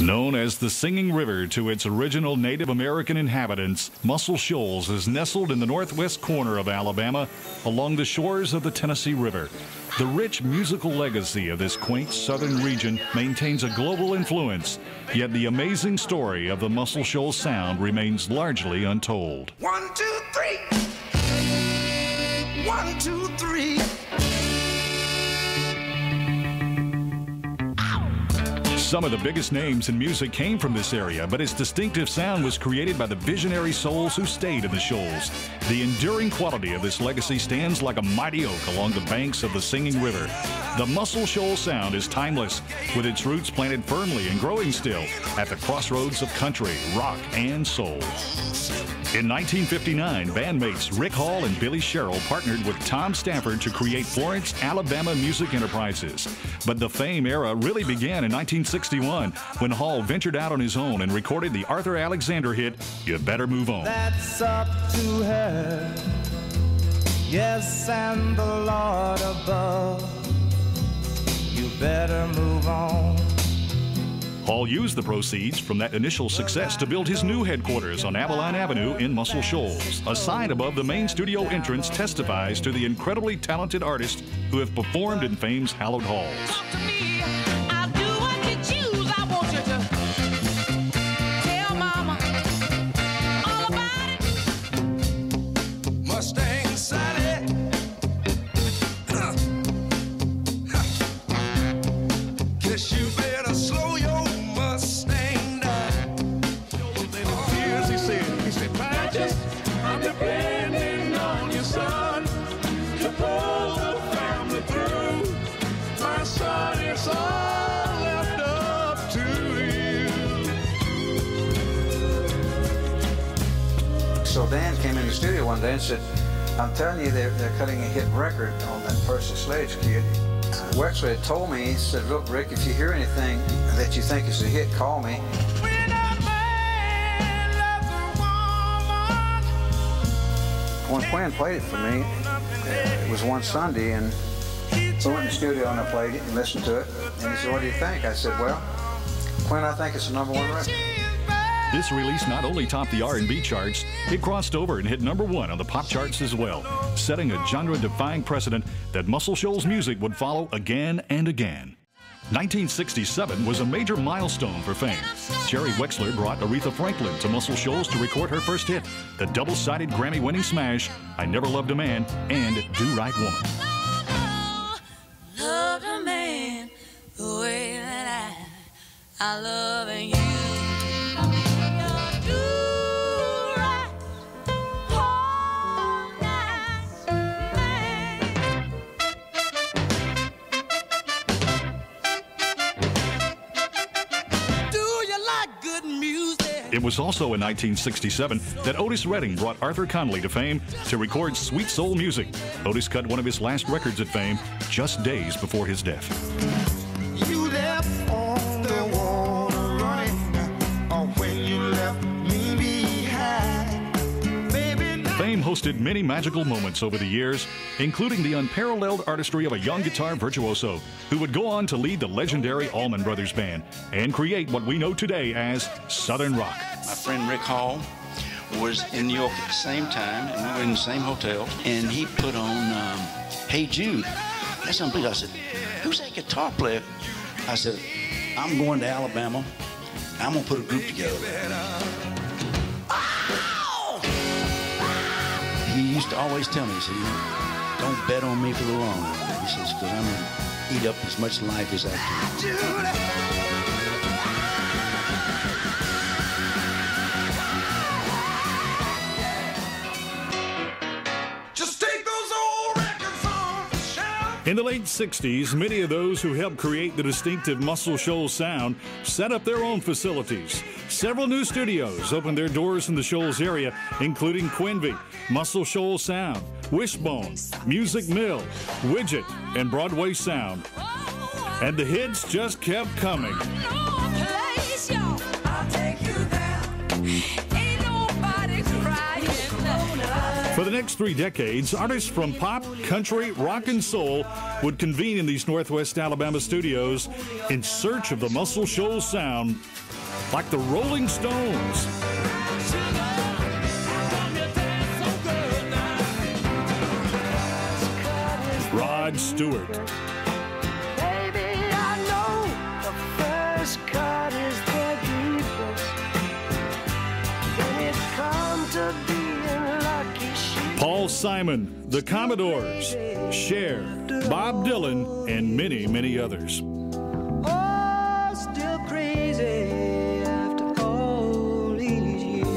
Known as the Singing River to its original Native American inhabitants, Muscle Shoals is nestled in the northwest corner of Alabama along the shores of the Tennessee River. The rich musical legacy of this quaint southern region maintains a global influence, yet the amazing story of the Muscle Shoals sound remains largely untold. 1, 2, 3. 1, 2, 3. Some of the biggest names in music came from this area, but its distinctive sound was created by the visionary souls who stayed in the Shoals. The enduring quality of this legacy stands like a mighty oak along the banks of the Singing River. The Muscle Shoals sound is timeless, with its roots planted firmly and growing still at the crossroads of country, rock, and soul. In 1959, bandmates Rick Hall and Billy Sherrill partnered with Tom Stafford to create Florence, Alabama Music Enterprises. But the fame era really began in 1961 when Hall ventured out on his own and recorded the Arthur Alexander hit, You Better Move On. That's up to her, yes, and the Lord above. You better move on. Hall used the proceeds from that initial success to build his new headquarters on Avalon Avenue in Muscle Shoals. A sign above the main studio entrance testifies to the incredibly talented artists who have performed in fame's hallowed halls. So Dan came in the studio one day and said, I'm telling you, they're cutting a hit record on that Percy Sledge kid. Wexler had told me, he said, look, Rick, if you hear anything that you think is a hit, call me. When Quinn played it for me, it was one Sunday, and we went in the studio and I played it and listened to it. And he said, what do you think? I said, well, Quinn, I think it's the #1 record. This release not only topped the R&B charts, it crossed over and hit #1 on the pop charts as well, setting a genre-defying precedent that Muscle Shoals music would follow again and again. 1967 was a major milestone for Fame. Jerry Wexler brought Aretha Franklin to Muscle Shoals to record her first hit, the double-sided Grammy-winning smash, I Never Loved a Man and Do Right Woman. Loved a man the way that I love you. It was also in 1967 that Otis Redding brought Arthur Conley to Fame to record Sweet Soul Music. Otis cut one of his last records at Fame just days before his death. You left on the water running, or when you left me behind. Baby, Fame hosted many magical moments over the years, including the unparalleled artistry of a young guitar virtuoso who would go on to lead the legendary Allman Brothers Band and create what we know today as Southern rock. My friend Rick Hall was in New York at the same time, and we were in the same hotel, and he put on Hey Jude. That's unbelievable. I said, who's that guitar player? I said, I'm going to Alabama. I'm going to put a group together. He used to always tell me, he said, don't bet on me for the long run. He says, because I'm going to eat up as much life as I can. In the late 60s, many of those who helped create the distinctive Muscle Shoals sound set up their own facilities. Several new studios opened their doors in the Shoals area, including Quinby, Muscle Shoals Sound, Wishbone, Music Mill, Widget, and Broadway Sound. And the hits just kept coming. Ain't nobody crying. For the next 3 decades, artists from pop, country, rock, and soul would convene in these Northwest Alabama studios in search of the Muscle Shoals sound, like the Rolling Stones. Rod Stewart. Baby, I know the first cut is the deepest. When it comes to being lucky, Paul Simon, the Commodores, Cher, Bob Dylan, and many, many others. oh, still crazy after all these years.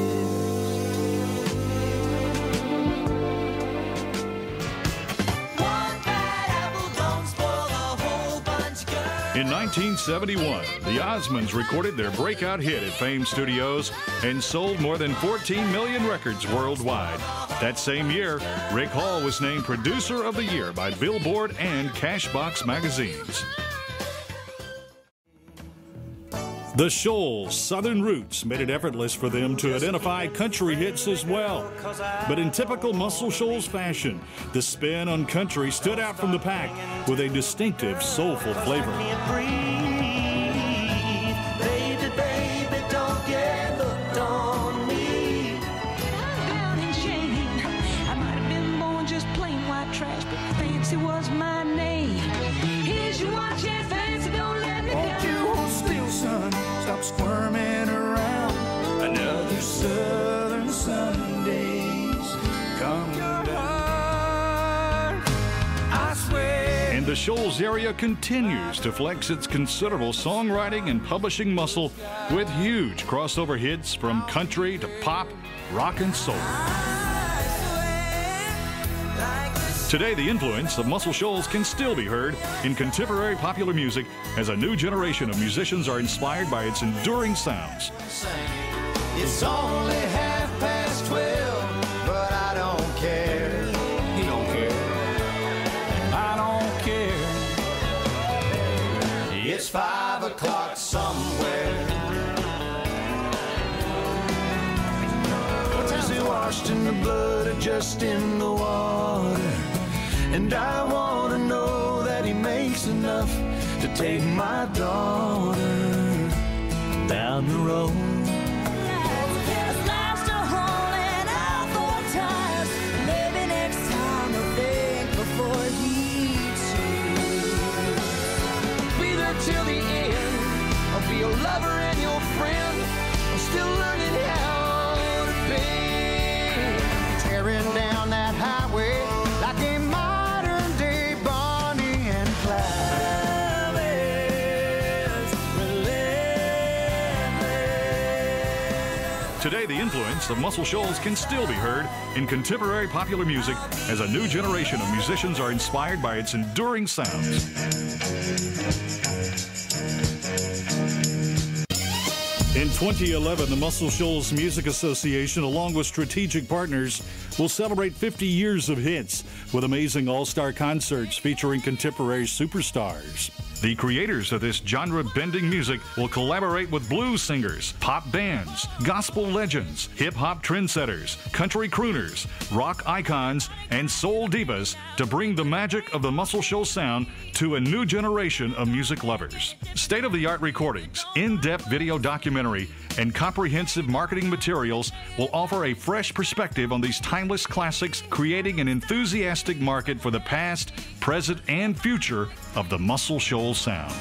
One bad apple don't spoil the whole bunch, girl. In 1971, the Osmonds recorded their breakout hit at Fame Studios and sold more than 14 million records worldwide. That same year, Rick Hall was named Producer of the Year by Billboard and Cashbox magazines. The Shoals' southern roots made it effortless for them to identify country hits as well. But in typical Muscle Shoals fashion, the spin on country stood out from the pack with a distinctive, soulful flavor. Baby, baby, don't get hooked on me. Down in shame. I might have been born just plain white trash, but fancy was my name. Here's your one chance, fancy, don't let me Won't down. you hold still, son? Stop squirming around. Another southern Sunday's coming down. I swear. And the Shoals area continues to flex its considerable songwriting and publishing muscle with huge crossover hits from country to pop, rock, and soul. Today, the influence of Muscle Shoals can still be heard in contemporary popular music as a new generation of musicians are inspired by its enduring sounds. It's only 12:30, but I don't care. You don't care. I don't care. It's 5 o'clock somewhere. Is it washed in the blood or just in the water? And I want to know that he makes enough to take my daughter down the road. Life's a hole and out for tires. Maybe next time I'll think before he chooses. Be there till the end. I'll be your lover and your friend. I'm still learning how to be. Tearing down that highway like a modern day Bonnie and Clyde. Love is relentless. Today, the influence of Muscle Shoals can still be heard in contemporary popular music as a new generation of musicians are inspired by its enduring sounds. In 2011, the Muscle Shoals Music Association, along with strategic partners, will celebrate 50 years of hits with amazing all-star concerts featuring contemporary superstars. The creators of this genre-bending music will collaborate with blues singers, pop bands, gospel legends, hip-hop trendsetters, country crooners, rock icons, and soul divas to bring the magic of the Muscle Shoals sound to a new generation of music lovers. State-of-the-art recordings, in-depth video documentary, and comprehensive marketing materials will offer a fresh perspective on these timeless classics, creating an enthusiastic market for the past, present, and future of the Muscle Shoals sound.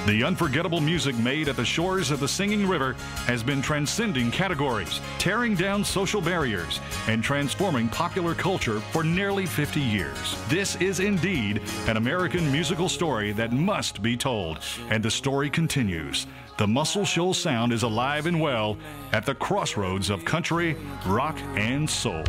The unforgettable music made at the shores of the Singing River has been transcending categories, tearing down social barriers, and transforming popular culture for nearly 50 years. This is indeed an American musical story that must be told, and the story continues. The Muscle Shoals sound is alive and well at the crossroads of country, rock, and soul.